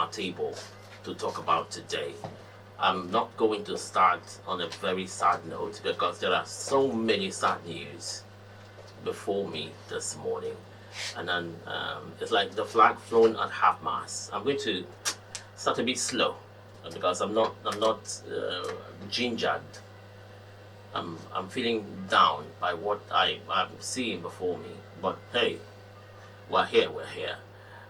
our table to talk about today. I'm not going to start on a very sad note because there are so many sad news before me this morning, and then it's like the flag flown at half mast. I'm going to start a bit slow because I'm not gingered. I'm feeling down by what I'm seeing before me. But hey, we're here.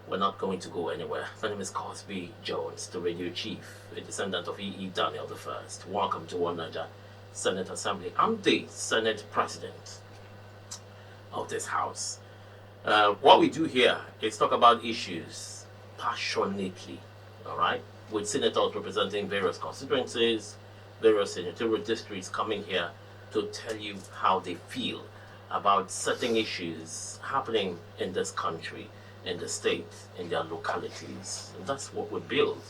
We're not going to go anywhere. My name is Cosby Jones, the radio chief, a descendant of E.E. Daniel I. Welcome to One Niger Senate Assembly. I'm the Senate President of this house. What we do here is talk about issues passionately, all right? With senators representing various constituencies, various senatorial districts coming here to tell you how they feel about certain issues happening in this country, in the state, in their localities. And that's what we build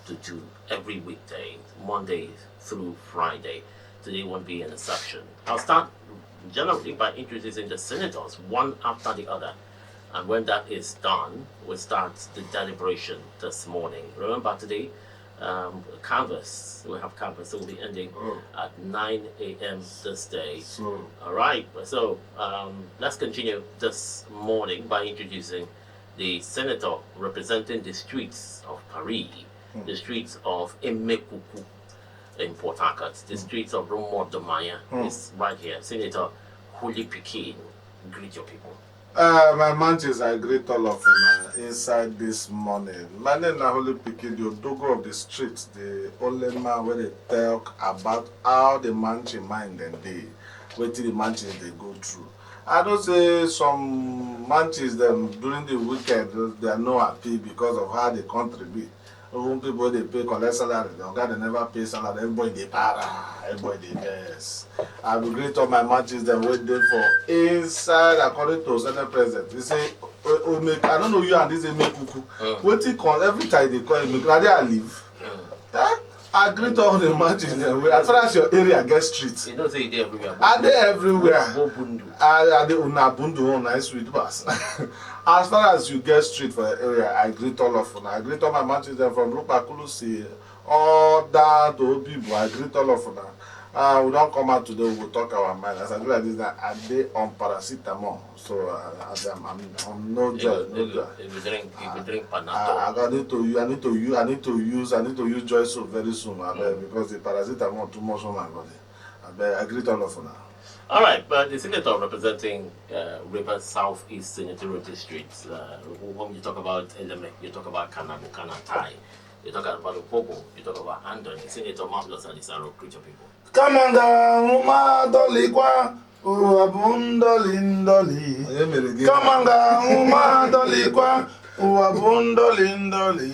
to do every weekday, Monday through Friday. Today won't be an exception. I'll start generally by introducing the senators one after the other. And when that is done, we'll start the deliberation this morning. Remember today, canvas, we have canvas, so we'll be ending at 9 a.m. this day. All right, so let's continue this morning by introducing the senator representing the streets of Paris, the streets of Emekuku in Port Harcourt, the streets of Romo Domaya is right here. Senator Holy Pikin, greet your people. My manches, I greet all of you inside this morning. My name is Holy Pikin, the Odogo of the streets, the only man where they talk about how the manche mind and they, what the manches they go through. I don't say some manches them during the weekend they are not happy because of how the country be. Even people they pay collect salary, they never pay salary, everybody they para, everybody they mess. I will greet all my matches them wait there for inside according to Senate President. They say, I don't know you and this Emekuku. Waiting call every time they call me, I leave. I greet all the matches them. As far as your area gets streets. You don't say they everywhere. Are they everywhere? Are they unabundu on nice street bus? As far as you get street for the area, I greet all of them. I greet all my matches them from Lupakulusi, all that to people. I greet all of them. We don't come out today, we'll talk our mind. As I do like this, I day on paracetamol. So I'm no joy. If you drink Panadol. I need to use Joy Soap very soon, because the paracetamol too much on my body. I greet all of them. All right, but the senator representing River Southeast Senatorial District, when you talk about Eleme, you talk about Kanabu, Kanatai, you talk about Opobo, you talk about Andon, Senator Marvelous Anisaro, creature people. Kamanga uma doligwa uabundolindoli. Kamanga uma doligwa uabundolindoli.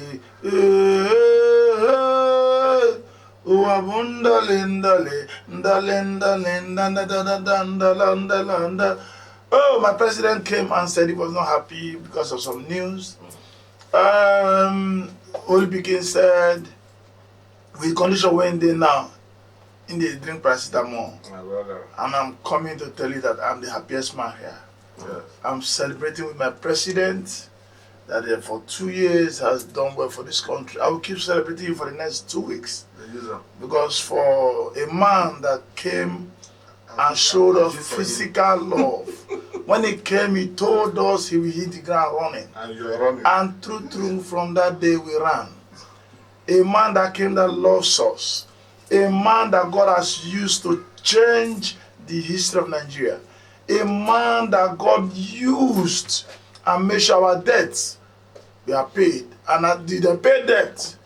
Uabundolindoli. Oh, my president came and said he was not happy because of some news. Holy Pikin said, with condition when they now in the drink paracetamol, and I'm coming to tell you that I'm the happiest man here. Yes. I'm celebrating with my president that for 2 years has done well for this country. I will keep celebrating for the next 2 weeks, because for a man that came and showed us physical love, when he came, he told us he will hit the ground running. And you are running. And true, from that day we ran. A man that came that loves us. A man that God has used to change the history of Nigeria. A man that God used and made sure our debts were paid. And they pay debt,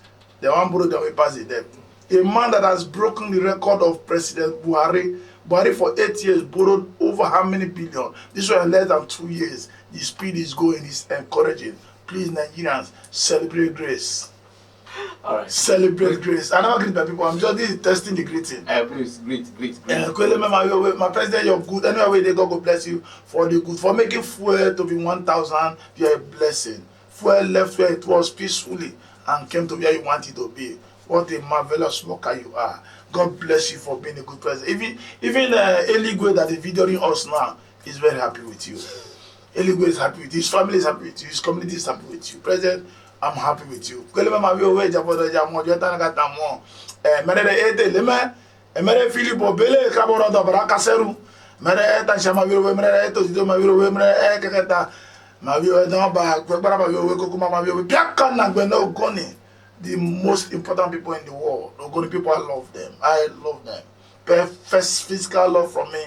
they won't borrow them, we pass the debt. A man that has broken the record of President Buhari. Buhari for 8 years borrowed over how many billion? This was in less than 2 years. The speed is going, is encouraging. Please, Nigerians, celebrate grace. All right. Celebrate grace. I never greet my people. I'm just testing the greeting. Please, greet. My president, you're good. Anyway, they God bless you for the good. For making fuel to be 1,000, you're a blessing. Fuel left where it was peacefully and came to where you want it to be. What a marvelous worker you are. God bless you for being a good president. Even Eligwe that is videoing us now is very happy with you. Eligwe is happy with you. His family is happy with you. His community is happy with you. President, I'm happy with you. Kwele ma bi owe jabodo jamo jota na kata mo. Mere ete leme. Mere Philip Obele kaboro do bara kaseru. Mere ta shama bi owe mere to zido ma bi owe mere keketa. Ma bi owe don ba gbara ma bi owe kokuma ma bi owe. Biaka na gbe no goni. The most important people in the world. Ogoni people, I love them. I love them. First physical love from me.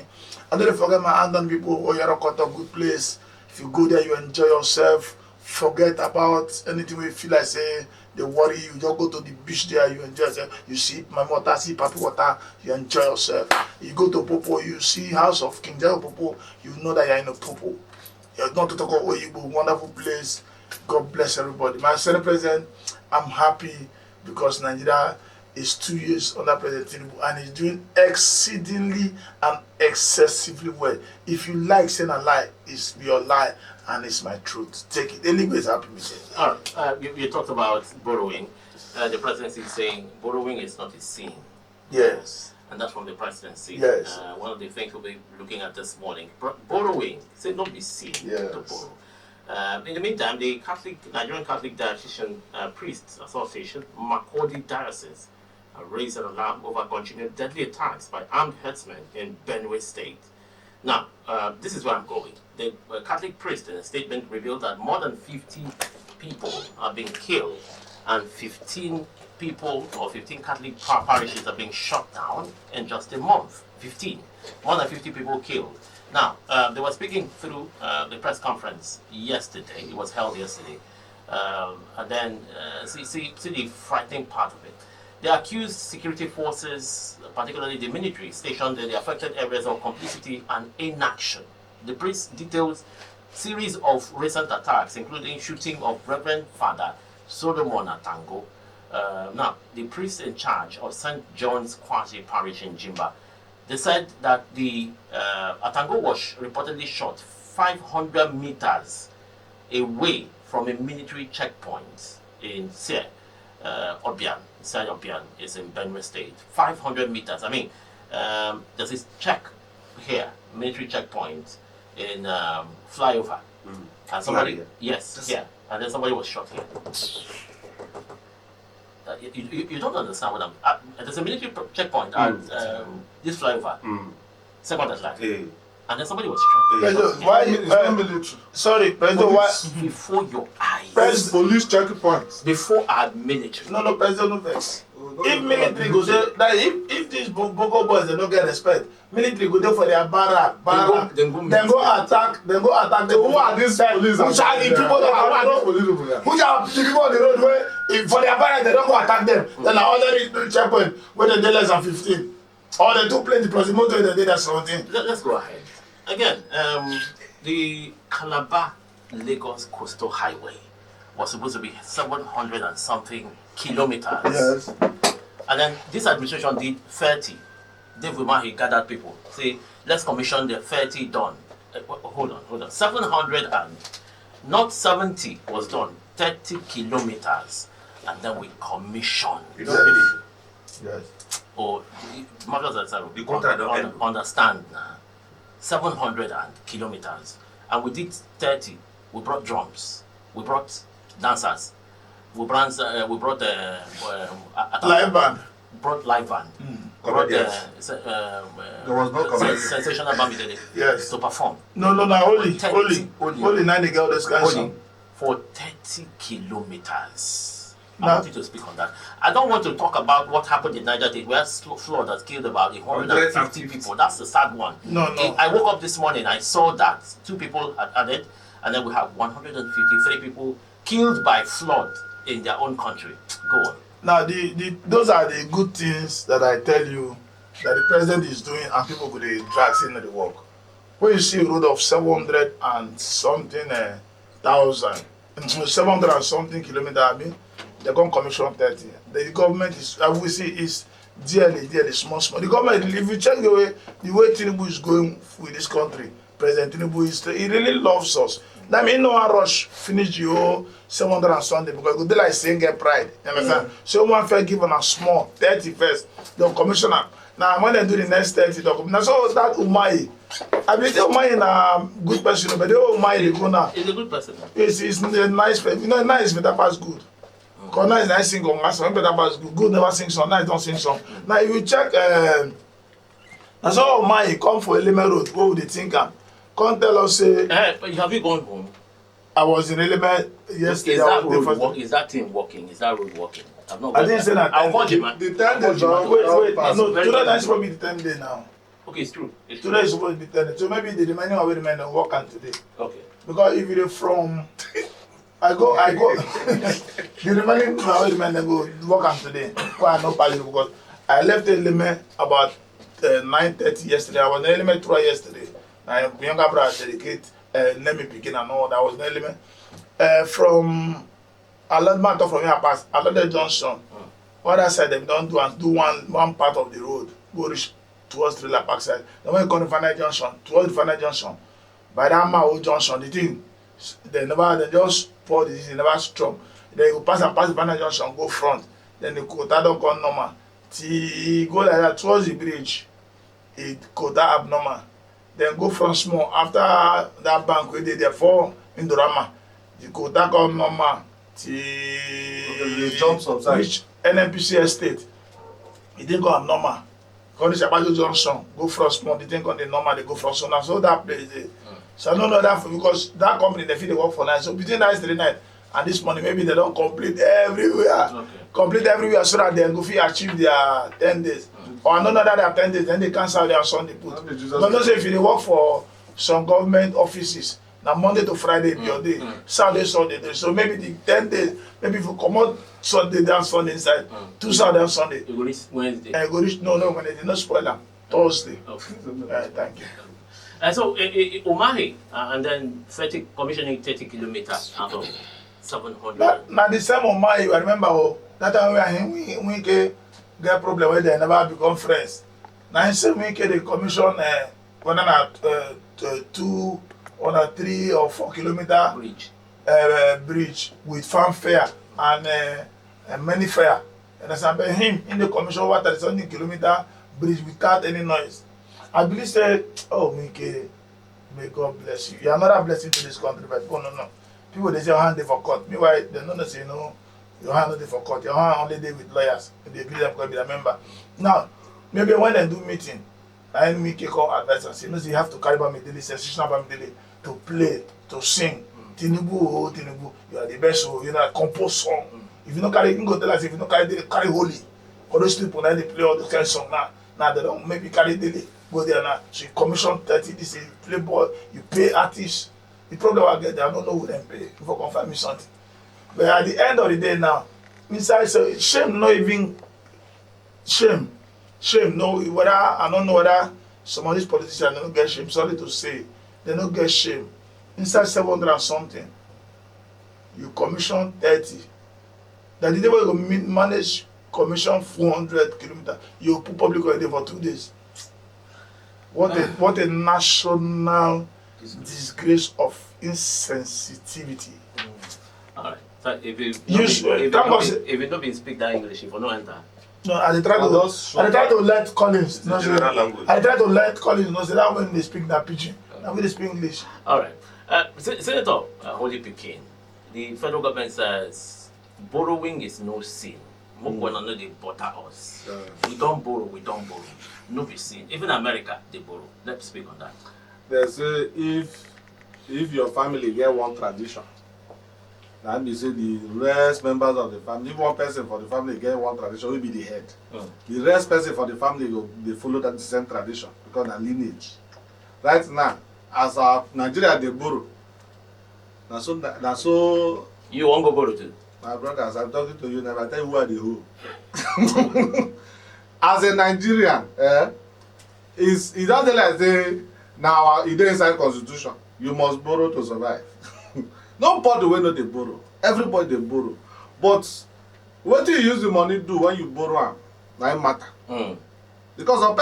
I don't forget my Andan people. Oh, you're a good place. If you go there, you enjoy yourself. Forget about anything we feel like say they worry you. Just go to the beach there, you enjoy yourself. You see my water, see papi water, you enjoy yourself. You go to Popo, you see House of King Jago Popo, you know that you're in a Popo. You're not to talk about Oyibo, wonderful place. God bless everybody. My Senate President, I'm happy because Nigeria is 2 years under President Tinubu and he's doing exceedingly and excessively well. If you like saying a lie, it's your lie and it's my truth. Take it. Eligwe is happy with it. All right. You talked about borrowing. The presidency is saying borrowing is not a sin. Yes. And that's from the presidency. Yes. One of the things we'll be looking at this morning. Borrowing, say not be sin Yes. to borrow. In the meantime, the Nigerian Catholic Diocesan Priests Association, Makurdi Diocese, raised an alarm over continued deadly attacks by armed herdsmen in Benue State. Now, this is where I'm going. The Catholic priest in a statement revealed that more than 50 people are being killed and 15 people or 15 Catholic parishes are being shut down in just a month. 15. More than 50 people killed. Now, they were speaking through the press conference yesterday. It was held yesterday. And then, see the frightening part of it. They accused security forces, particularly the military, stationed in the affected areas of complicity and inaction. The priest details series of recent attacks, including shooting of Reverend Father Solomon Atango. Now, the priest in charge of St. John's Quasi Parish in Jimba, they said that the Atango was reportedly shot 500 meters away from a military checkpoint in Sir Obian. Sir Obian is in Benue State. 500 meters. I mean, there's this check here, military checkpoint in flyover. And somebody, yes, here. And then somebody was shot here. You don't understand what I'm. There's a military checkpoint at this flyover, second at last, and then somebody was shot. President, why It's not military. sorry, President, why? Before your eyes. It's police checkpoints. Before our military. No, President, no vex. If military go there, that if these Boko boys they don't get respect, military go there for their barrack. Then go attack. Who are these police? Which are the people that are on the road? Which are the people on the road where if for their barrack they don't go attack them? Then I already checkpoint where they dey less than 15. Or they do plenty proximity where they dey that 17. Let's go ahead. Again, the Calabar Lagos Coastal Highway was supposed to be 700 and something kilometers. Yes. And then this administration did 30. Dave Umahi gathered people. Say, let's commission the 30 done. Hold on. 700 and not 70 was done. 30 kilometers. And then we commissioned. You don't finish. Yes. Or, The contract don't end. understand now. 700 and kilometers. And we did 30. We brought drums. We brought dancers. We brought Live band. Brought live band. Brought Comedians. There was no comedy. sensational Bamidele Yes. to perform. No, holy 30. now they get this kind of Only song. for 30 kilometers. I Now- want you to speak on that. I don't want to talk about what happened in Niger State where flood has killed about 150 people. That's the sad one. No. I woke up this morning, I saw that 2 people had added, and then we have 153 people killed by flood in their own country. Go on. Now, those are the good things that I tell you that the president is doing, and people could drag into the work. When you see a road of 700 and something thousand, 700 and something kilometers, I mean, they're going to commission 30. The government is, I will say, is dearly small. The government, if you check the way Tinubu is going with this country, President Tinubu he really loves us. That means no one rush finish the whole 700 and something because it would be like saying get pride. You understand? So one fair given a small 30 first, the commissioner Now when they do the next 30 document, now so that Umai, I believe Umai na good person, but the Umai they go now. He's a good person. It's a nice person. You know, nice better pass good. Cause nice nice sing on us, better pass good. Good never sing song, nice don't sing song. Now if you check, now so Umai come for Element Road, what would they think? Come tell us say, But have you gone home? I was in Element yesterday. Is that road work? Is that thing working? Is that road working? I've not. I didn't say that. I'll call you, man. The 10 days Wait, pass. no, today is supposed to be the 10 day now. Okay, it's true. It's Today is supposed to be 10 day. So maybe the remaining of the remaining work on today. okay. Because if you're from, I go, the remaining of the remaining go work on today. Because I know Pajero because I left the element about 9:30 yesterday. I was in the element through yesterday. My younger brother dedicate, let me begin and all that was in the element. From allotment from here past Alode Junction. Other side they don't do and do one part of the road, go reach towards Trailer Park side. Then when you come to Final Junction, towards the Final Junction, by that Mao Junction, the thing, they just pour the thing, they never strong. Then you pass the Final Junction, go front. Then the quota don't come normal. Till go like that towards the bridge, it quota abnormal. Then go front small. After that bank where they there for Indorama, the quota come normal. They jump sometimes. Reach NNPC estate. It didn't go abnormal. Go to Shabajo Junction, go from small, they didn't go the normal, they go from so now. So that place there. So I don't know that because that company they feel they work for night. So between that yesterday night and this morning, maybe they don't complete everywhere. Okay. Complete everywhere so that they go fit achieve their 10 days. Or I don't know that they have 10 days, then they cancel their Sunday put. But don't say if you work for some government offices, now Monday to Friday be your day, Saturday, Sunday day. So maybe the 10 days, maybe if you come out Sunday down Sunday inside, 2 Saturday and Sunday. You go reach Wednesday. Go reach no Wednesday, no spoiler. Thursday. Okay. Thank you. And so Umahi, and then 30 commissioning 30 kilometers out of 700. Now the same on my, I remember that time we get problem where they never become friends. Now same we get the commission one at 2 on a 3 or 4 kilometer bridge with fanfare and many fare. And as I bet him in the commission water 70 kilometer bridge without any noise. I believe say, oh Mike, may God bless you. You are another blessing to this country, but oh no. People they say your hand they for court. Meanwhile, they don't say no, your hand not they for court. Your hand only they with lawyers. They agree them because be a member. Now, maybe when they do meeting, I Mike call advice and say, no, you have to carry Bamidele, session Bamidele to play, to sing. Tinubu, Tinubu, you are the best, so you know, compose song. If you don't carry, you can go tell us if you don't carry holy. All those people now they play all those kind of song now. Now they don't maybe carry daily. Go there now. So you commission 30, this is play ball, you pay artists. The problem I get there, I don't know who them pay before confirm me something. But at the end of the day now, inside so shame not even shame. Shame no whether I don't know whether some of these politicians don't get shame. Sorry to say, they don't get shame. Inside 700 and something, you commission 30. That the day when you manage commission 400 kilometers, you put public holiday for 2 days. What a national disgrace of insensitivity. Alright. So if you don't be speak that English, if you don't enter. No, I try to let Collins know. I try to let Collins know that when they speak that pidgin, now we speak English. Alright. Senator Holy Pekin, the federal government says borrowing is no sin. When I know they butter us. We don't borrow. No be sin. Even America, they borrow. Let's speak on that. They say if your family get one tradition, that means say the rest members of the family, if one person for the family get one tradition, will be the head. The rest person for the family they follow that same tradition because na lineage. Right now, as our Nigeria they borrow. Na so. You won't go borrow too. My brothers, I'm talking to you now. I tell you who are the who. As a Nigerian, it's not like say now it is inside constitution. You must borrow to survive. Nobody will know they borrow. Everybody they borrow. But what do you use the money do when you borrow? Now it matter. Because some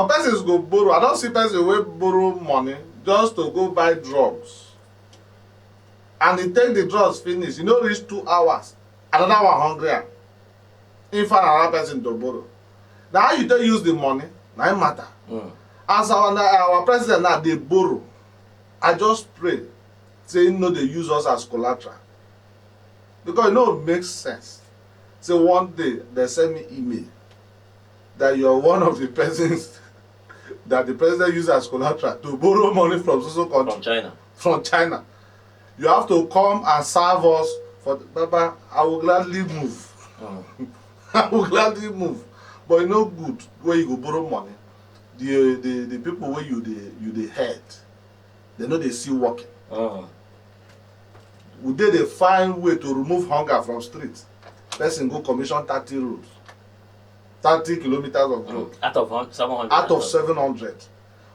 persons go borrow. I don't see persons will borrow money just to go buy drugs. And he take the drugs finish, you know, reach 2 hours. Another one hungry. In fact, another person to borrow. Now how you don't use the money, now it matter. Mm. As our president now, they borrow. I just pray, say no, they use us as collateral. Because you know it makes sense. So one day they send me email that you're one of the persons that the president used as collateral to borrow money from social country. From China. From China. You have to come and serve us for Baba, I will gladly move. I will gladly move. But you know good where you go borrow money. The people where you the head, they know they see working. Would they find way to remove hunger from streets? Person go commission 30 roads, 30 kilometers of road. Out of 700. Out of 700.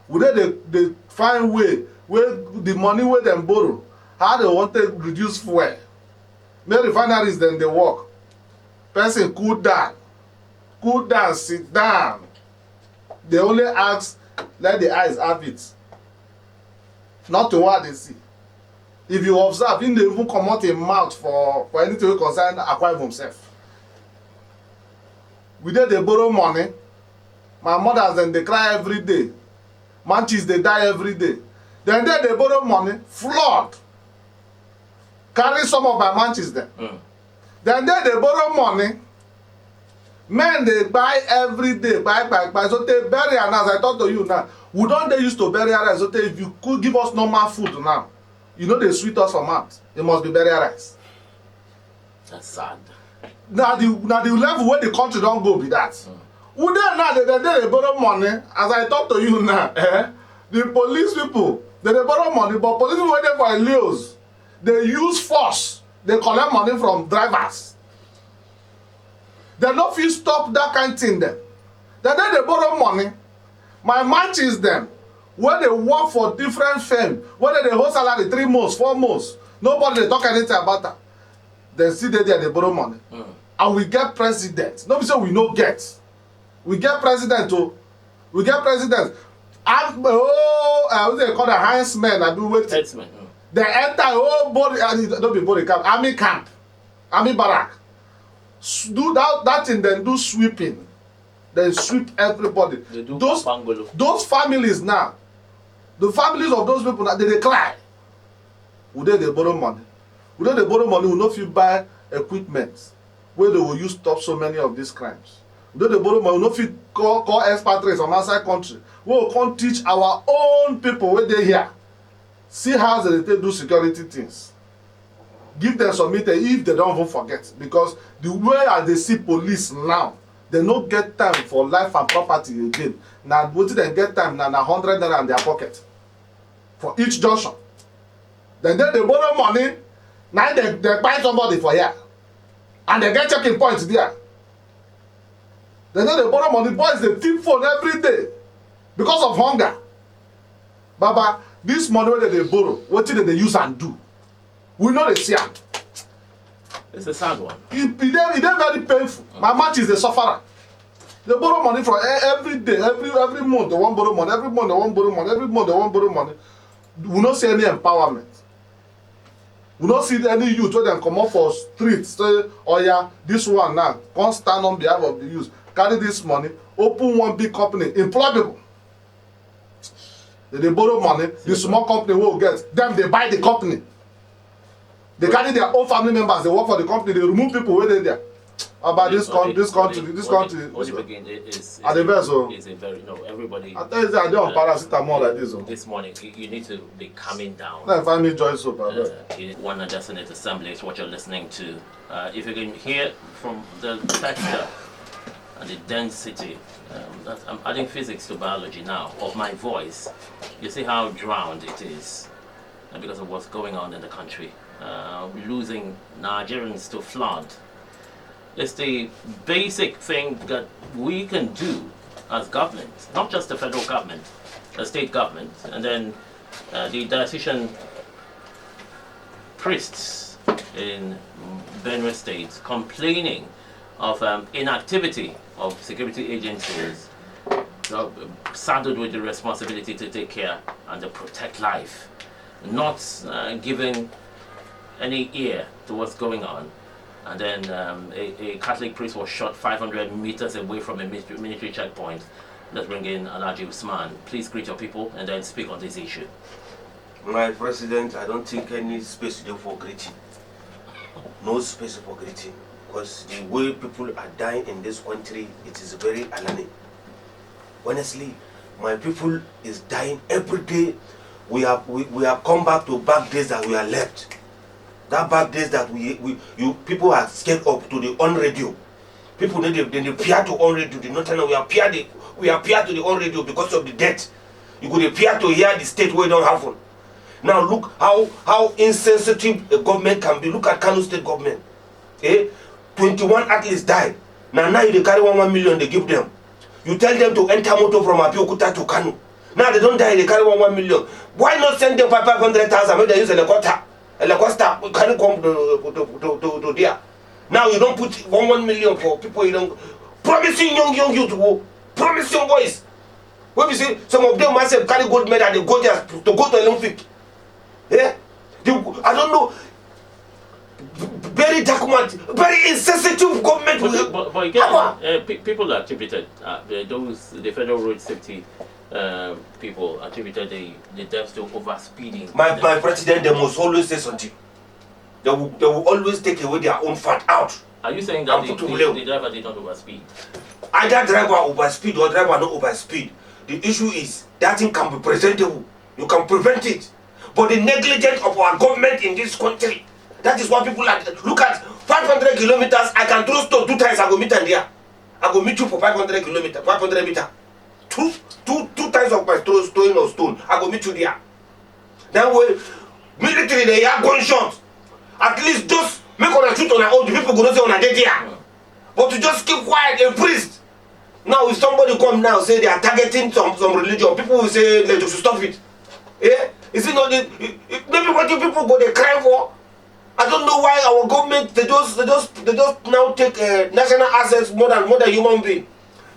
Would they find way where the money where them borrow, how they want to reduce fuel? Make refineries then they work. Person cool down, sit down. They only ask, let the eyes have it. Not to what they see. If you observe, he dey even comot him mouth for anything wey concern Akwa Ibom himself. We dey borrow money. My mothers dem dey cry every day. Manchis dey die every day. Then dey borrow money, flood. Carry some of my manchis dem. Then dey borrow money. Men dey buy every day, buy. So they bury am as I talk to you now. We don dey used to bury rice. So if you could give us normal food now, you know they sweet us for mouth. It must be burial rice. That's sad. Now the level where the country don't go be that. We dey now they borrow money. As I talk to you now, the police people they borrow money, but police people wey dey for Leos, they use force. They collect money from drivers. They no fit stop that kind thing then. Then they borrow money. My manchis them. When they work for different firms, whether they hold salary 3 months, 4 months, nobody they talk anything about that. They see they borrow money. And we get president. Nobody say we no get. We get president too. We get president. And what they call the Heinzmen, I do wait. They enter body, don't be body camp, army camp, army barrack. Do that thing, then do sweeping. They sweep everybody. They do those families now. The families of those people that they cry. Would they borrow money? Would they borrow money? Will not fit buy equipment where they will use stop so many of these crimes. Would they borrow money? Will not fit call expatriates from outside country. We will come teach our own people where they here. See how they do security things. Give them some meter if they don't even forget. Because the way they see police now, they no get time for life and property again. Now what did they get time now? 100 naira in their pocket for each junction. Then they borrow money. Now they buy somebody for here, and they get checking points there. Then they borrow money. Boys they thief phone every day because of hunger. Baba, this money that they borrow, what did they use and do? We know they see am. It's a sad one. It very painful. My match is the sufferer. They borrow money from every day, every month they want borrow money, every month they want borrow money, every month they want borrow money. We don't see any empowerment. We don't see any youth where they come up for streets, say, oh yeah, this one now, come stand on behalf of the youth, carry this money, open one big company, employ people. They borrow money, the small company will get, them they buy the company. They carry their own family members, they work for the company, they remove people where they there. About this country. Is a very everybody. I tell you that I don't paracetamol like this. This morning you need to be calming down. Now find me joy soap. One of the Senate Assembly is what you're listening to. If you can hear from the texture and the density, I'm adding physics to biology now of my voice. You see how drowned it is because of what's going on in the country. Losing Nigerians to flood. It's the basic thing that we can do as government, not just the federal government, the state government, and then the diocesan priests in Benue State complaining of inactivity of security agencies saddled with the responsibility to take care and to protect life, not giving any ear to what's going on. and then a Catholic priest was shot 500 meters away from a military checkpoint. Let's bring in Alhaji Usman. Please greet your people and then speak on this issue. My president, I don't think any space there for greeting. No space for greeting. Because the way people are dying in this country, it is very alarming. Honestly, my people is dying every day. We have come back to back days that we are left. That back days that you people are scared of to the on radio. People they appear to on radio. They not know we appear to the on radio because of the death. You could appear to hear the state where it don't happen. Now look how insensitive a government can be. Look at Kano State government. 21 athletes died. Now they carry 1 million they give them. You tell them to enter motor from Abeokuta to Kano. Now they don't die, they carry 1 million. Why not send them 500,000 when they use helicopter? Helicopter can you come to there. Now you don't put 1 million for people you don't promising young youth to go. Promise young boys. When we see some of them must have carry gold medal, they go there to go to Olympic. Yeah? I don't know. Very document, very insensitive government. But again, people attributed the Federal Road Safety people attributed the deaths to overspeeding. My president, they must always say something. They will always take away their own fat out. Are you saying that the driver did not overspeed? Either driver overspeed or driver not overspeed. The issue is that thing can be presentable. You can prevent it. But the negligence of our government in this country, that is why people are. Look at 500 kilometers. I can throw stone 2 times. I go meet you there. I go meet you for 500 kilometers, 500 meters. Two times of my throwing of stone. I go meet you there. Then when military they are gunshots. At least just make on a shoot on our own. The people go not say on a dead here. But to just keep quiet, a priest. Now if somebody come now say they are targeting some religion, people will say they should stop it. Yeah? Is it not? Maybe what do people go they cry for? I don't know why our government they just now take national assets more than human being.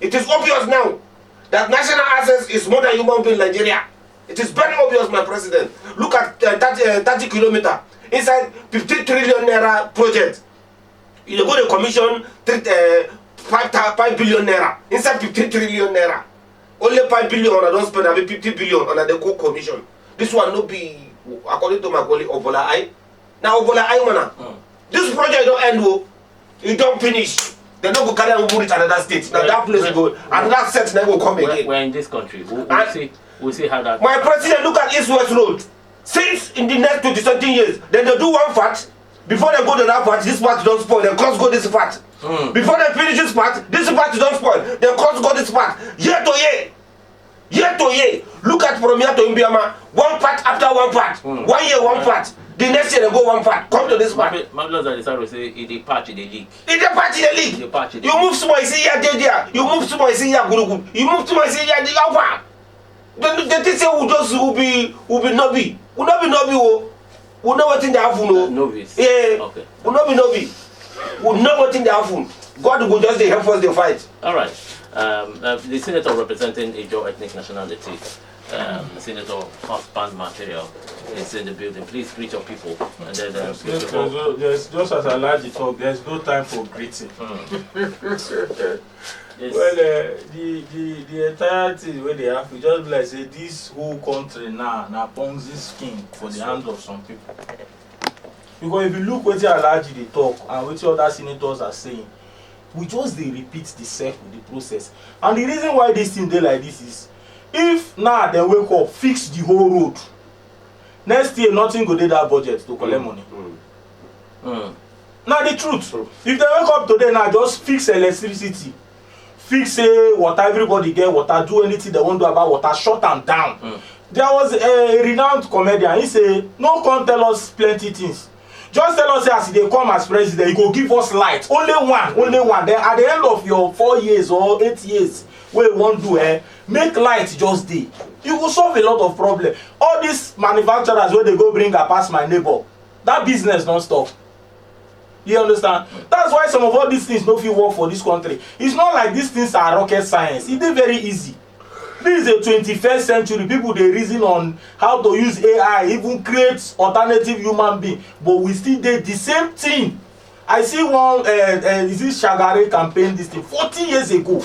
It is obvious now that national assets is more than human being in Nigeria. It is very obvious, my president. Look at 30 kilometers inside 50 trillion naira project. You go to commission 5 billion naira inside 50 trillion naira. Only 5 billion on don't spend, I mean 50 billion on the co-commission. This one no be according to my colleague Obola I. Now Obola I mana. This project don't end. It don't finish. They don't go carry and move it to another state. Now that place go another set then will come again. We're in this country. We'll see how that. My president look at East West Road. Since in the next 20-something years, then they do one part. Before they go to that part, this part don't spoil. Then cross go this part. Before they finish this part don't spoil. Then cross go this part. Year to year. Year to year. Look at from here to Imbiama. One part after one part. 1 year, one part. The next year they go one part. Come to this part. Mabla Zalisaro say it a patch in the league. It's a patch in the league. You move small, you see here, there. You move small, you see here, good. You move small, you see here, the over. They say will be nobby. Will not be nobby. Will know what in the happen. Novice. Yeah. Okay. Will not be nobby. Will know what in the happen. God will just help us to fight. All right. The senator representing Ijaw ethnic nationality, Senator Husband Material, is in the building. Please greet your people. And then there's just as Alhaji talk, there's no time for greeting. yes. Well, the entire thing where they have to just like say this whole country now Ponzi scheme for the hands of some people. Because if you look what Alhaji they talk and what other senators are saying, we just they repeat the circle, the process. And the reason why this thing they like this is if now they wake up, fix the whole road. Next year nothing go do that budget to collect money. Now the truth, if they wake up today now just fix electricity, fix water, everybody get water, do anything they want to do about water, shut them down. There was a renowned comedian, he say, no come tell us plenty things. Just tell us as they come as president, you go give us light. Only one. Then at the end of your 4 years or 8 years, where you want to make light just day. You will solve a lot of problems. All these manufacturers where they go bring a past my neighbor, that business don't stop. You understand? That's why some of all these things don't feel work for this country. It's not like these things are rocket science. It's very easy. This is a 21st century. People they reason on how to use AI, even create alternative human being, but we still did the same thing I see one is this Shagari campaign this thing 40 years ago.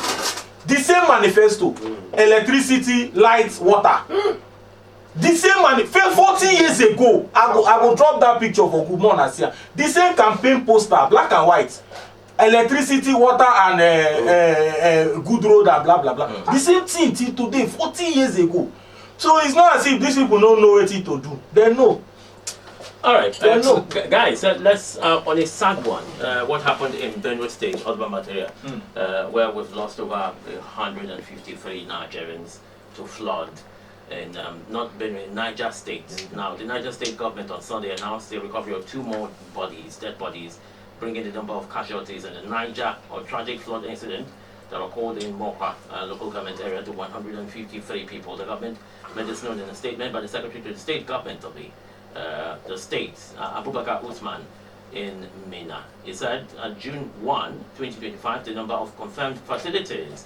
The same manifesto, electricity, lights, water. The same manifesto 40 years ago. I go drop that picture for Good Morning Asia. The same campaign poster, black and white. Electricity, water, and good road and blah blah blah. The same thing till today, 40 years ago. So it's not as if these people don't know what to do. They know. All right, no. Guys, let's on a sad one. What happened in Benue State, Odba Materia, where we've lost over 153 Nigerians to flood in not Benue, Niger State. Now, the Niger State government on Sunday announced the recovery of 2 more dead bodies, bringing the number of casualties in the Niger or tragic flood incident that occurred in Mokwa local government area to 153 people. The government made this known in a statement by the Secretary to the State Government of the state, Abubakar Usman, in Mina. He said June 1, 2025, the number of confirmed fatalities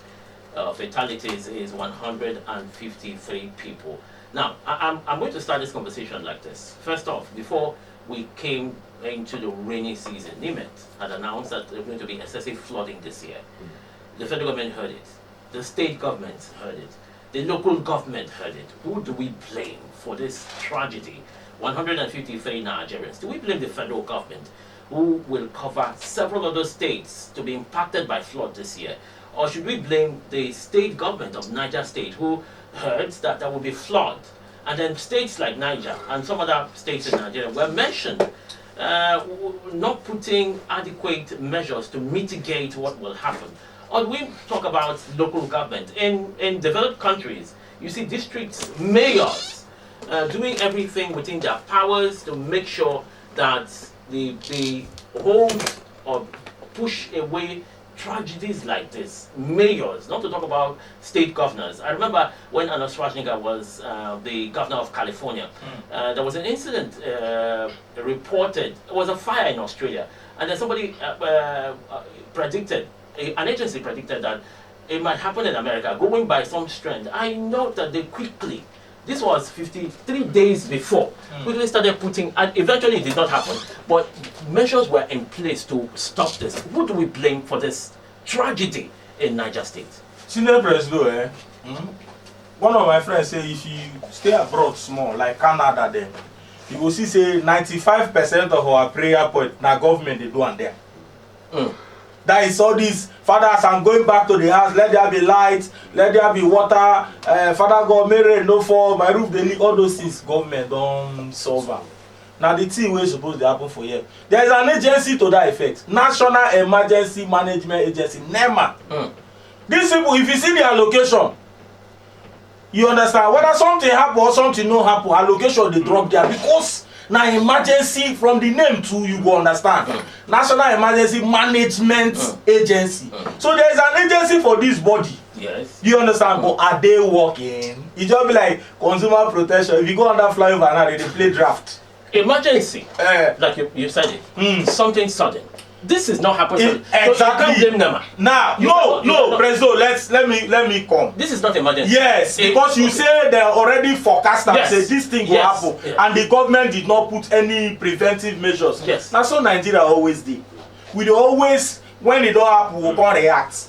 is 153 people. Now, I'm going to start this conversation like this. First off, before we came into the rainy season, NIMET had announced that there's going to be excessive flooding this year. The federal government heard it. The state government heard it. The local government heard it. Who do we blame for this tragedy? 153 Nigerians. Do we blame the federal government, who will cover several other states to be impacted by flood this year? Or should we blame the state government of Niger State, who heard that there will be flood? And then states like Niger and some other states in Nigeria were mentioned not putting adequate measures to mitigate what will happen. Or do we talk about local government? In developed countries, you see districts, mayors, doing everything within their powers to make sure that they hold or push away tragedies like this. Mayors, not to talk about state governors. I remember when Arnold Schwarzenegger was the governor of California, there was an incident reported. It was a fire in Australia, and then somebody predicted, an agency predicted that it might happen in America, going by some strength. I know that they quickly, this was 53 days before, quickly started putting, and eventually it did not happen, but measures were in place to stop this. Who do we blame for this tragedy in Niger State? Senior President, one of my friends say if you stay abroad small, like Canada then, you will see say 95% of our prayer point, now government they do and there. That is all these, fathers, I'm going back to the house, let there be light, let there be water, Father God, may rain no fall, my roof, they leak, all those things, government don't solve them. Now the thing is supposed to happen for you. There is an agency to that effect, National Emergency Management Agency, NEMA. These people, if you see the allocation, you understand, whether something happen or something no happen, allocation they drop there because now emergency from the name too, you go understand. National Emergency Management Agency. So there is an agency for this body. Yes. You understand? But are they working? It just be like consumer protection. If you go under flyover now, they play draft. Emergency. Like you said it. Something sudden. This is not happening. Exactly. So you can't blame them. Now, no, President, let me come. This is not emergency. Yes, because you say they already forecast and say this thing will happen, and the government did not put any preventive measures. Yes. That's so Nigeria always did. We always, when it don't happen, we can't react.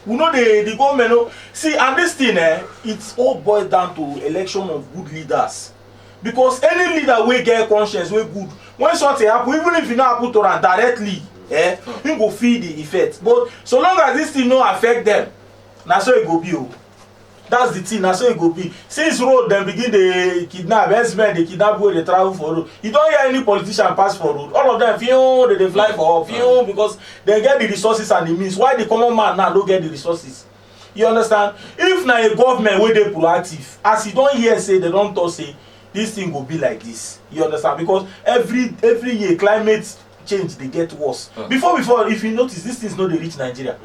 We know the government know. See, and this thing, it's all boils down to election of good leaders. Because any leader will get conscience, will good. When something happen, even if you not happen to them directly, you go feel the effect. But so long as this thing no affect them, that's how it go be. That's the thing, that's how it go be. Since road them begin they kidnap, men they kidnap where they travel for road. You don't hear any politician pass for road. All of them they fly for because they get the resources and the means. Why the common man now don't get the resources? You understand? If now a government where they proactive, as you don't hear say they don't talk say this thing will be like this. You understand? Because every year climate change they get worse. Before if you notice this things no dey reach Nigeria.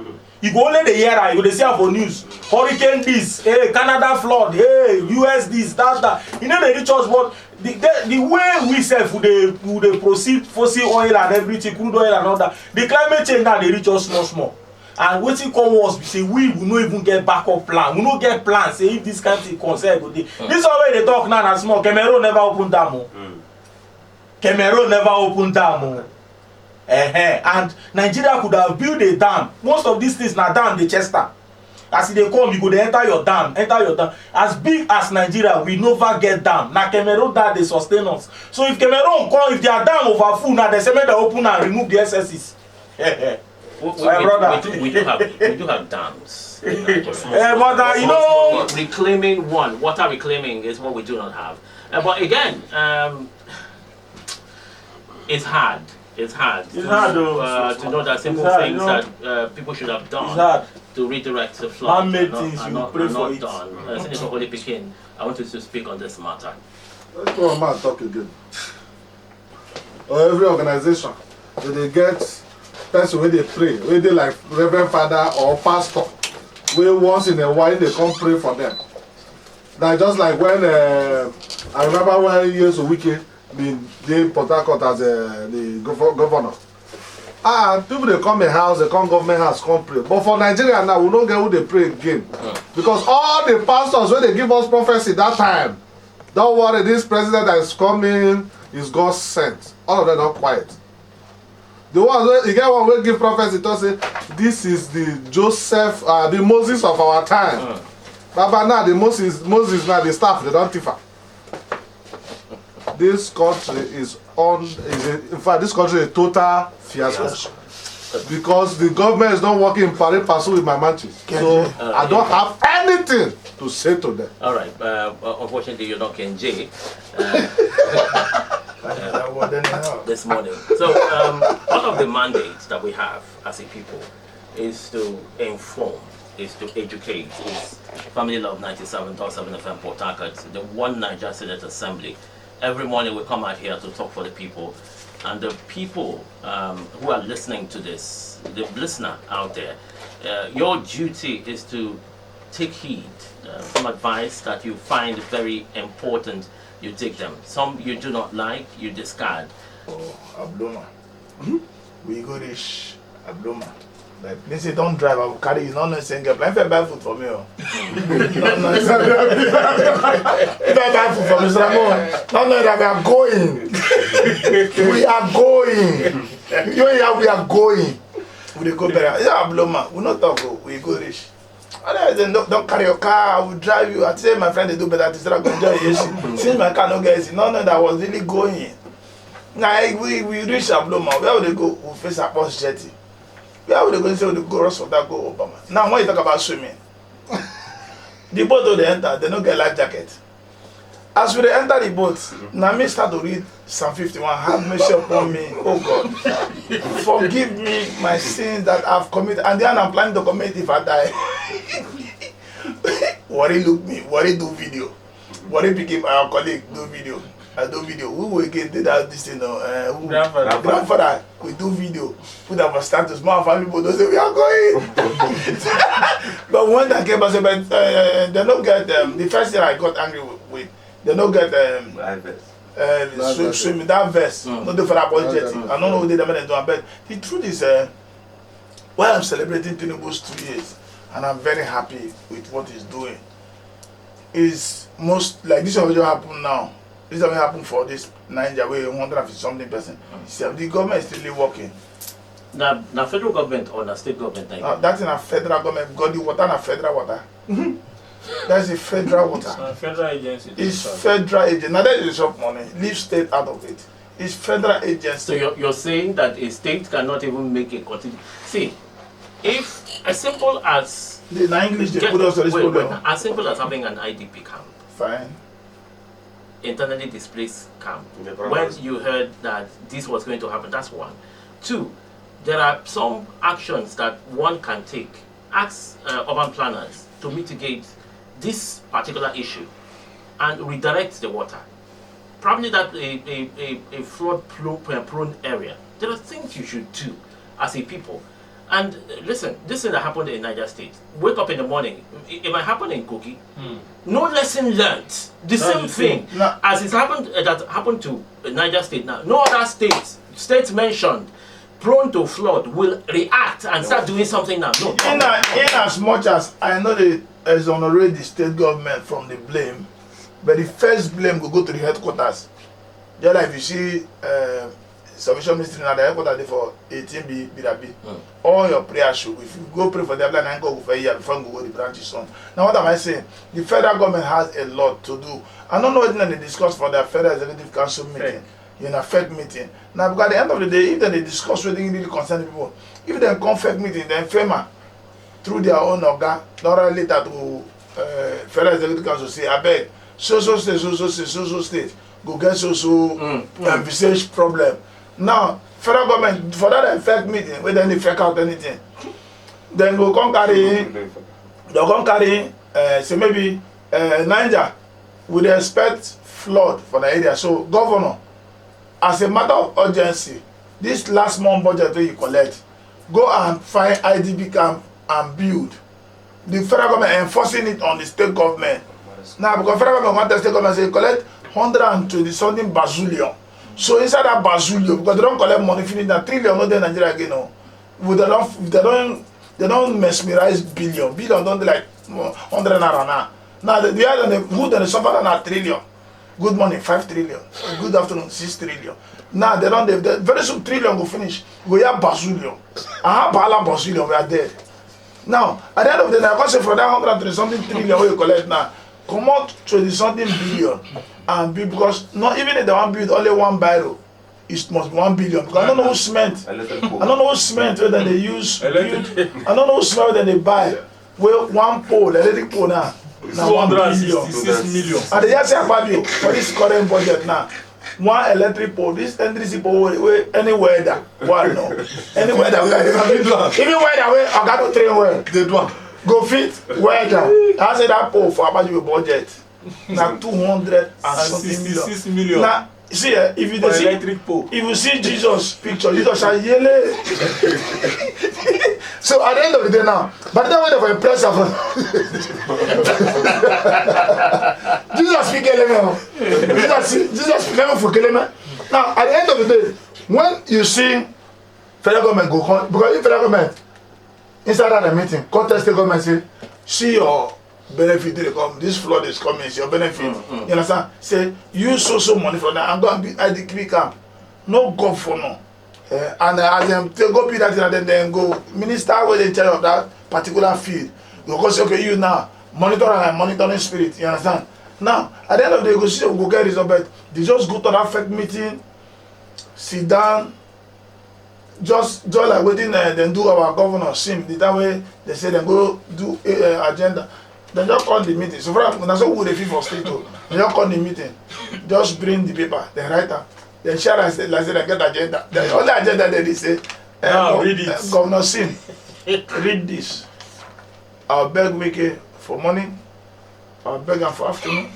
You go only the year you go dey see am for news. Hurricane this, Canada flood, US this, that. You know they reach us, but the way we self would they proceed fossil oil and everything, crude oil and all that. The climate change now they reach us small. And wetin come worse be say we no even get backup plan. We no get plan say if this kind of thing concern go dey. This one wey dey talk now na small. Cameroon never open dam. Cameroon never open dam. And Nigeria could have built a dam. Most of these things na dam dey Chester. As e dey come, you go dey enter your dam. As big as Nigeria, we never get dam. Na Cameroon that dey sustain us. So if Cameroon come, if their dam over full, na dem say make dem open and remove the excesses. We do have dams. But you know, reclaiming water reclaiming is what we do not have. But again, it's hard. It's hard to know that simple things that people should have done to redirect the flood. Man-made things, you pray for it. Senator Holy Pikin, I want you to speak on this matter. Let's go on man talk again. Or every organization, they get person where they pray, where they like Reverend Father or Pastor, where once in a while they come pray for them. Now just like when I remember when years of Wiki been they Port Harcourt as the governor. People they come in house, they come government house, come pray. But for Nigeria now, we don't get who they pray again. Because all the pastors when they give us prophecy that time, don't worry, this president that is coming is God sent. All of them are quiet. The ones where you get one will give prophecy to say this is the Joseph, the Moses of our time. But now the Moses now the staff they don't differ. This country is in fact this country is a total fiasco. Because the government is not working in pari passu with my manchi. So I don't have anything to say to them. All right. Unfortunately, you're not Ken J. This morning. So one of the mandates that we have as a people is to inform, is to educate, is Family Love 97.7 FM Port Harcourt, the One Niger Senate Assembly. Every morning we come out here to talk for the people. And the people who are listening to this, the listener out there, your duty is to take heed. Some advice that you find very important, you take them. Some you do not like, you discard. Abloma. We go reach Abloma. Like, they say don't drive, I will carry you. No, no, single. Plan for buy food for me. No, if I buy food for Mr. Ramon, no, that we are going. We are going. We are going. We go better. Yeah, Abloma. We not talk. We go reach. Then don't carry your car. I will drive you. I say my friend they do better. They say I'm going to enjoy AC. Since my car no get AC, no, that was really going. Now we reach Abloma. Where would they go? We face a post jetty. Where would they go? Say we go Ross of that go Obama. Now when you talk about swimming, the boat they enter, they don't get life jacket. As we enter the boat, now me start to read Psalm 51. Have mercy upon me, oh God. Forgive me my sins that I've committed, and then I'm planning to commit if I die. Worry look me, worry do video. Worry became our colleague do video. I do video. Who will get that this thing? Grandfather, we do video. Put our status. My family people don't say we are going. But when they came, I said, but they don't get the first thing I got angry with. They don't get swimming that vest. Not the for that budget. I don't know who they do it. But the truth is, while I'm celebrating Tinubu's 2 years, and I'm very happy with what he's doing, is most like this already happened now. This has happened for this Nigeria where 150 something percent. The government is still working. Now federal government or the state government? That's in a federal government because the water is federal water. That's a federal water. Federal agency. It's federal agency. Now that is of money. Leave state out of it. It's federal agency. So you're saying that a state cannot even make a continue. See, if as simple as the English they put us on this problem. As simple as having an IDP camp. Fine. Internally displaced camp. When you heard that this was going to happen, that's one. Two, there are some actions that one can take, ask urban planners to mitigate this particular issue and redirect the water. Probably that a flood prone area. There are things you should do as a people. And listen, this thing that happened in Niger State. Wake up in the morning. It might happen in Kogi. No lesson learned. The same thing as it happened that happened to Niger State now. No other states mentioned prone to flood will react and start doing something now. No. In as much as I know they exonerate the state government from the blame, but the first blame will go to the headquarters. Just like you see salvation ministry now, the headquarters there for 18B, Birabi. All your prayers should, if you go pray for them, like go for a year before you go the branches on. Now, what am I saying? The federal government has a lot to do. I don't know what they discuss for their federal executive council meeting, in a FEC meeting. Now, because at the end of the day, if they discuss what they really concern people, if they come FEC meeting, then FEMA, through their own organ, not later to federal executive council say, I beg, so state, go get envisage problem. Now, federal government, for that FEC meeting, where they fake out anything, then go come carry, say maybe Niger would expect flood for the area. So, governor, as a matter of urgency, this last month budget that you collect, go and find IDP camp and build. The federal government enforcing it on the state government. Now, because federal government want the state government say collect 120 something bazillion. So inside that bazillion, because they don't collect money, finish that trillion, not in Nigeria again. No, they don't mesmerize billion. Billion don't like 100 naira now. Now the other who they suffer na trillion. Good morning, 5 trillion. Good afternoon, 6 trillion. Now they don't. They very soon trillion go finish. We have bazillion. I have bazillion. We are dead. Now at the end of the day, I can say for that 120 something trillion we collect now, come out 20 something billion and build, because not even if they want build only one barrel, it must be 1 billion. Because I don't know who cement. I don't know who cement whether they use. Build, I don't know who cement whether they buy. Well, one pole, electric pole now. Now 1 billion. 6 million. And they just say about you for this current budget now. One electric pole, this electricity pole, any weather, one no, any weather, even weather, I got to train well. They do. Go fit weather. I say that pole for about your budget. Now 200 and something 66 million. Now see, if you see electric pole, if you see Jesus picture, Jesus shall yell. So at the end of the day now, by the time when they press of Jesus speak element. Jesus speak element for element. Now at the end of the day, when you see federal government go come, because if federal government inside that meeting, contest the government say, see your benefit they come, this flood is coming, it's your benefit. You understand? Say use so money for that and go and be IDP camp. No governor. And as them go be that and then go minister with in charge of that particular field. Because okay, you now monitor and monitoring spirit, you understand? Now at the end of the day, go see go get result, but they just go to that FEC meeting, sit down, just like waiting then do our governor sim the time way they say then go do agenda. Then just call the meeting. So that's what we feel for state too. They just call the meeting, just bring the paper, then write am. Then share and say, like get agenda. The only agenda that they say, read it. Governor Sim, read this. I'll beg Wike for morning, I'll beg him for afternoon,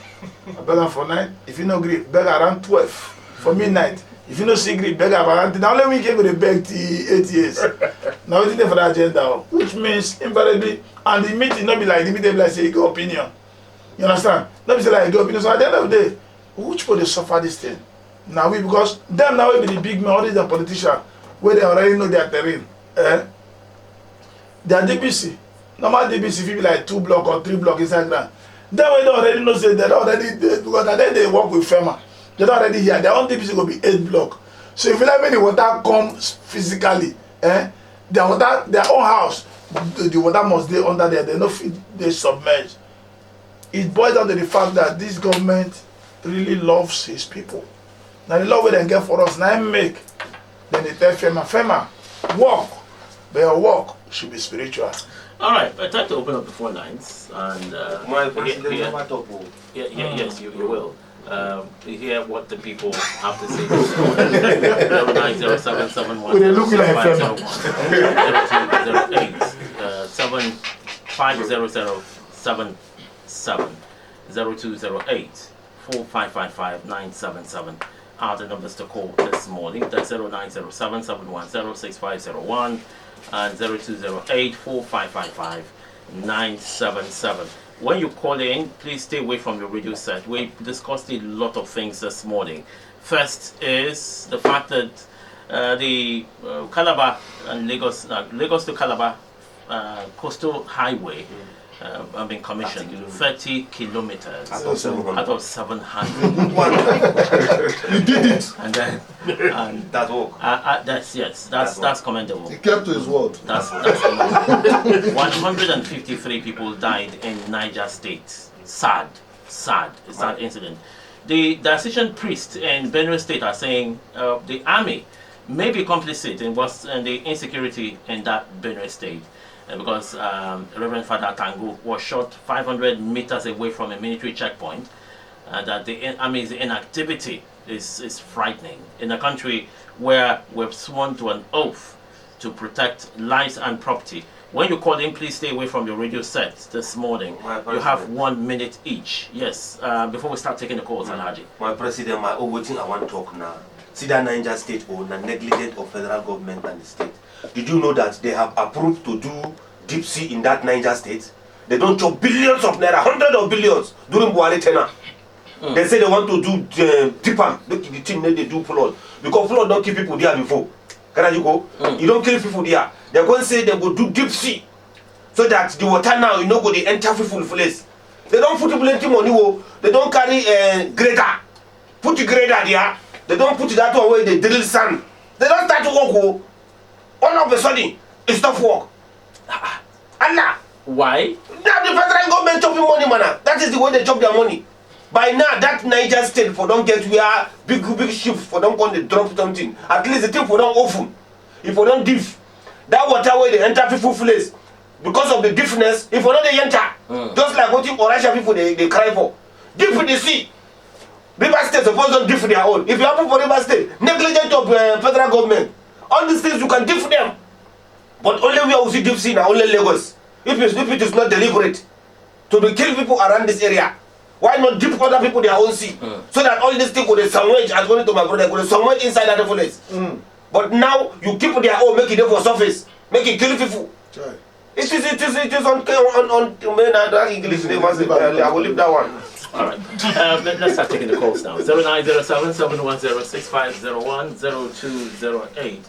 I'll beg him for night. If you no agree, beg around 12 for midnight. If you no see agree, beg around. Now only Wike go to beg till 8 years. Now we for the agenda, which means invariably, and the meeting not be like the meeting be like say you go opinion. You understand? Not be say like you go opinion. So at the end of the day, which people they suffer this thing? Now we, because them now will be the big men, all these are politicians, where they already know their terrain. They are DBC. Normal DBC will be like 2 block or 3 block inside ground. Then when they already know, say they already, because then they work with FEMA. They don't already hear. Their own DBC will be 8 block. So if you like when the water comes physically, their water, their own house, the water must be under there. They no fit, they submerge. It boils down to the fact that this government really loves his people. Now the love they get for us, now make. Then they tell FEMA, walk, but your walk should be spiritual. All right, I time to open up the phone lines and yes, you will. To hear what the people have to say. 090771 They look like FEMA. 750077 0208 4555 are the numbers to call this morning. That's 0907 710 6501 and 0208 4555 977. When you call in, please stay away from your radio set. We discussed a lot of things this morning. First is the fact that the Calabar and Lagos to Calabar coastal highway have been commissioned. 30 kilometers Out of 700. out of 700. You did it. And then, and That work. that's commendable. He kept to his word. That's commendable. 153 people died in Niger State. Sad incident. The assistant priest in Benue State are saying the army may be complicit in the insecurity in that Benue State. Because Reverend Father Tangu was shot 500 meters away from a military checkpoint, and that the army's inactivity is frightening in a country where we've sworn to an oath to protect lives and property. When you call in, please stay away from your radio set this morning. You have 1 minute each. Yes, before we start taking the calls, Alhaji. My president, my own thing I want to talk now. See that Niger State or the negligence of federal government and the state. Did you know that they have approved to do deep sea in that Niger State? They don't chop billions of naira, hundreds of billions during Buhari tenure. They say they want to do deeper. Look at the thing they do flood. Because flood don't kill people there before. Can you go? You don't kill people there. They're going to say they will do deep sea. So that the water now, go they enter people place. They don't put plenty money, they don't carry grader. Put the grader there. They don't put that one where they drill sand. They don't start to work. All of a sudden, it stop work. Allah. Why? Now the federal government chopping money, man. That is the way they chop their money. By now, that Niger State for don't get where big ships for don't come they drop something. At least the thing for don't open. If we don't diff, that water where they enter people place because of the diffness. If we don't they enter, just like what you Orasha people they cry for. Diff with the sea. River State supposed to diff their own. If you happen for River State, negligent of federal government, all these things you can diff them. But only where we see deep sea now, only Lagos. If it is not deliberate to kill people around this area, why not dip other people their own sea? So that all these things could sandwich, as going to my brother, could sandwich inside that place. But now you keep their own, make it there for surface, make it kill people. It is on English name. I will leave that one. All right. Let's start taking the calls now. 0907 710 6501 0208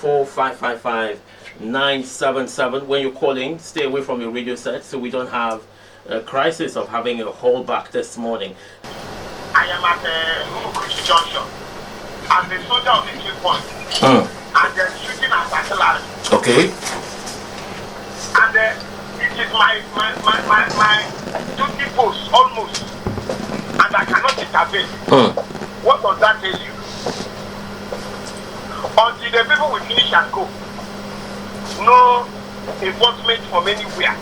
4555 977. When you're calling, stay away from your radio set so we don't have a crisis of having a holdback this morning. I am at Umukuchi Junction as a soldier of the checkpoint, and they're shooting at artillery. Okay. And it is my duty post almost, and I cannot intervene. What does that tell you? Until the people will finish and go, no enforcement from anywhere.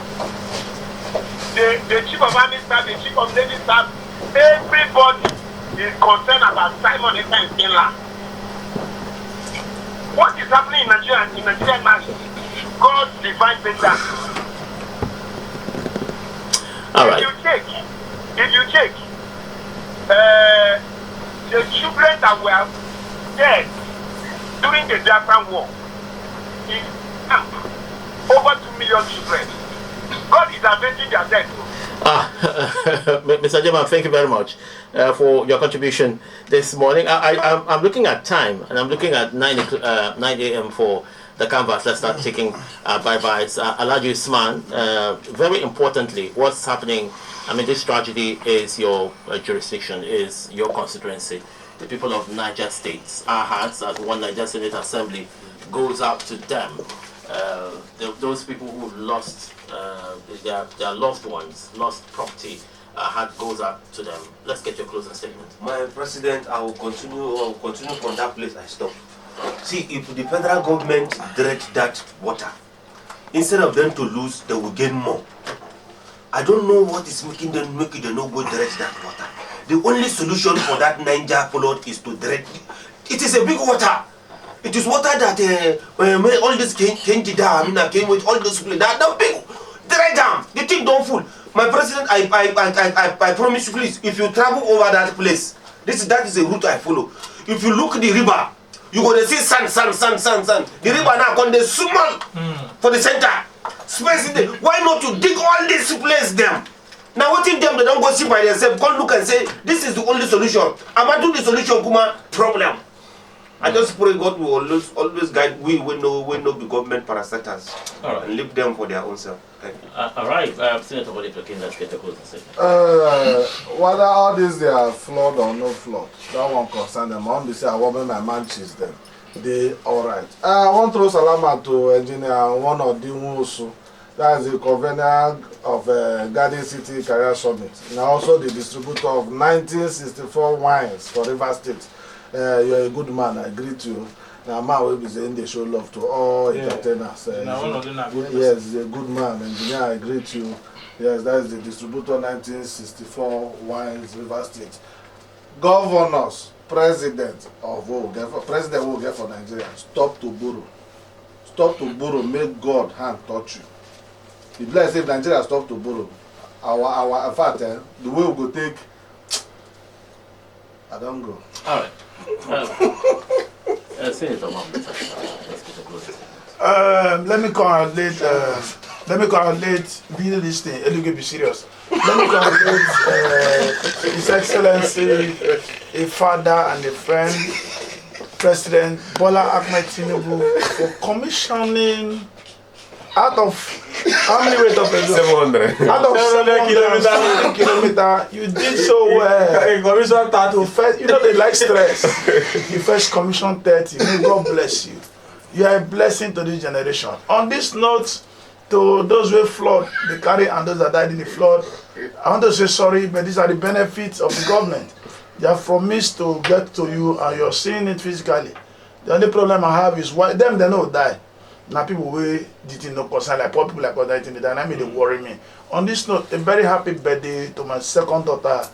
The chief of army staff, the chief of navy staff, everybody is concerned about Simon Ekpa inland. What is happening in Nigeria now? God's divine vengeance. All right. If you check, the children that were dead during the Biafran war is over 2 million children. God is avenging their death. Mr. Jema, thank you very much for your contribution this morning. I'm looking at time, and I'm looking at 9 a.m. for the canvas. Let's start taking bye-byes. Alhaji Usman, very importantly, what's happening, I mean, this tragedy is your jurisdiction, is your constituency. The people of Niger State, our hearts at One Niger Senate Assembly goes out to them. Those people who lost their loved ones, lost property, heart goes out to them. Let's get your closing statement. My president, I will continue from that place I stopped. See, if the federal government dredge that water, instead of them to lose, they will gain more. I don't know what is making them no go dredge that water. The only solution for that Niger flood is to dredge. It is a big water. It is water that all this came with all those people. That big dredge down. The thing don't full. My president, I promise you, please, if you travel over that place, that is a route I follow. If you look at the river, you gonna see sand. The river now come the small for the center. Space in there. Why not you dig all these places them? Now what if them they don't go see by themselves, come look and say this is the only solution. I'm do the solution, Kuma problem. I just pray God will always guide we know the government parastatals All right. and leave them for their own self. Thank you. All right. Senator Bode Pekin, let's get a closer second. Whether all this they are flawed or no flawed, that one concern them. I want to say I want my man cheese them. They alright. I want to throw salama to engineer one of the also. That's the convener of Garden City Career Summit. And also the distributor of 1964 wines for River State. You're a good man, I greet you. Now, man will be saying they show love to all entertainers. Yes, he's a good man. Engineer, I greet you. Yes, that is the distributor 1964 wines, River State. Governors, president of president will get for Nigeria. Stop to borrow. Stop to borrow. Make God hand touch you. If let's say Nigeria stop to borrow, our in fact, the way we go take, I don't go. All right. Senator Mahmoud, let's get a closer second. Let me correlate this thing. Let me be serious. Let me correlate His Excellency, a father and a friend, President Bola Ahmed Tinubu, for commissioning out of how many weight of 700. out of 700 kilometers, you did so well. Commission To first, you know they like stress. You first commission 30. May God bless you. You are a blessing to this generation. On this note, to those who flood the carry and those that died in the flood, I want to say sorry, but these are the benefits of the government. They have promised to get to you, and you're seeing it physically. The only problem I have is why them they know die. Now people we didn't know concern like poor people like other things, and I mean they worry me. On this note, a very happy birthday to my second daughter,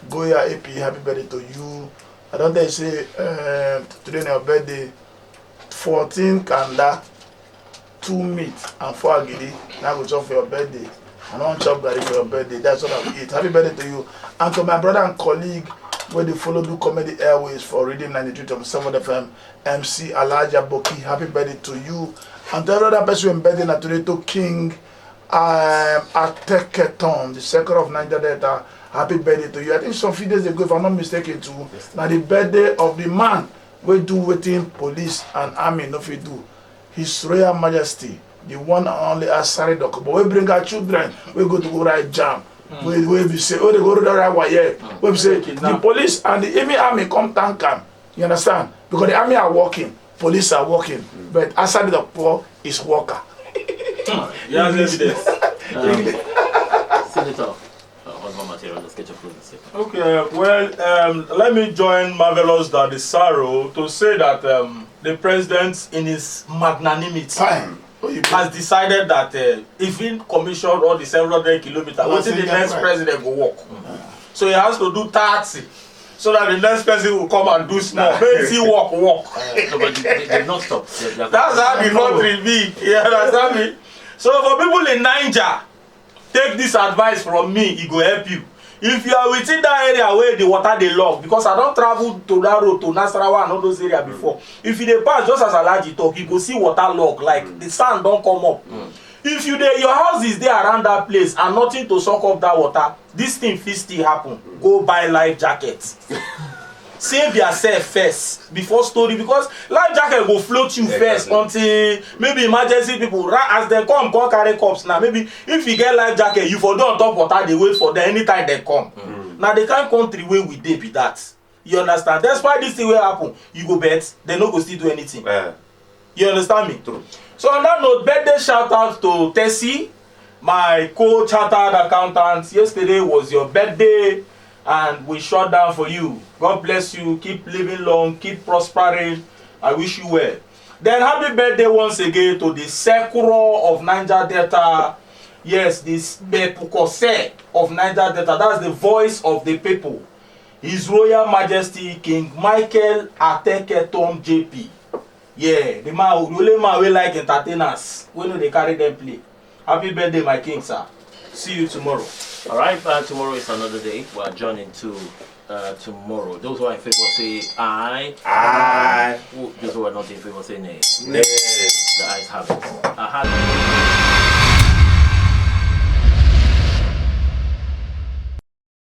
Goya AP. Happy birthday to you. I don't think say today your birthday. 14 kanda, 2 meat and 4 agidi. Now go chop for your birthday. I don't chop garri for your birthday. That's what I will eat. Happy birthday to you. And to my brother and colleague, where they follow do Comedy Airways for Reading 93.7 FM, MC Alaja Boki. Happy birthday to you. And to every other person birthday na today to King Ateketon, the second of Niger Delta. Happy birthday to you. I think some few days ago, if I'm not mistaken, too, now the birthday of the man we do waiting police and army no fit do. His Royal Majesty, the one and only Asari Doko. But we bring our children, we go to go right jam. We be say, oh, they go to the right way. We say the police and the army come tank them. You understand? Because the army are working, police are working, but Asari Doko is worker. Yes, evidence. Senator, material, let's get your closer second. Okay, well, let me join Marvelous Daddy Sorrow to say that the president, in his magnanimity, has decided that if he commissioned all the 700 kilometers, what the next president will walk. So he has to do 30, so that the next person will come and do small. Make he walk. No, but they've not stopped. That's how the country be. You understand me? So for people in Niger, take this advice from me, it will help you. If you are within that area where the water they lock, because I don't travel to that road to Nasarawa and all those areas before. If you dey pass just as Alaji talk, you go see water lock, like the sand don't come up. If you dey, your house is there around that place and nothing to suck up that water, this thing fit still happen. Go buy life jacket. Save yourself first before story, because life jacket go float you first until maybe emergency people as they come carry cups. Now maybe if you get life jacket, you for do on top water, they wait for them anytime they come. Now the kind country where we dey be that. You understand? That's why this thing will happen. You go bet, they no go still do anything. You understand me? True. So on that note, birthday shout out to Tessie, my co-chartered accountant. Yesterday was your birthday, and we shut down for you. God bless you. Keep living long. Keep prospering. I wish you well. Then happy birthday once again to the Sekuro of Niger Delta. Yes, this Bepukose of Niger Delta. That's the voice of the people. His Royal Majesty King Michael Ateketon JP. Yeah, the only man we like entertainers. We know they carry them play. Happy birthday, my king, sir. See you tomorrow. All right, tomorrow is another day. We are joining to tomorrow. Those who are in favor say aye. Aye. Those who are not in favor say nay. Nay. The ayes have it.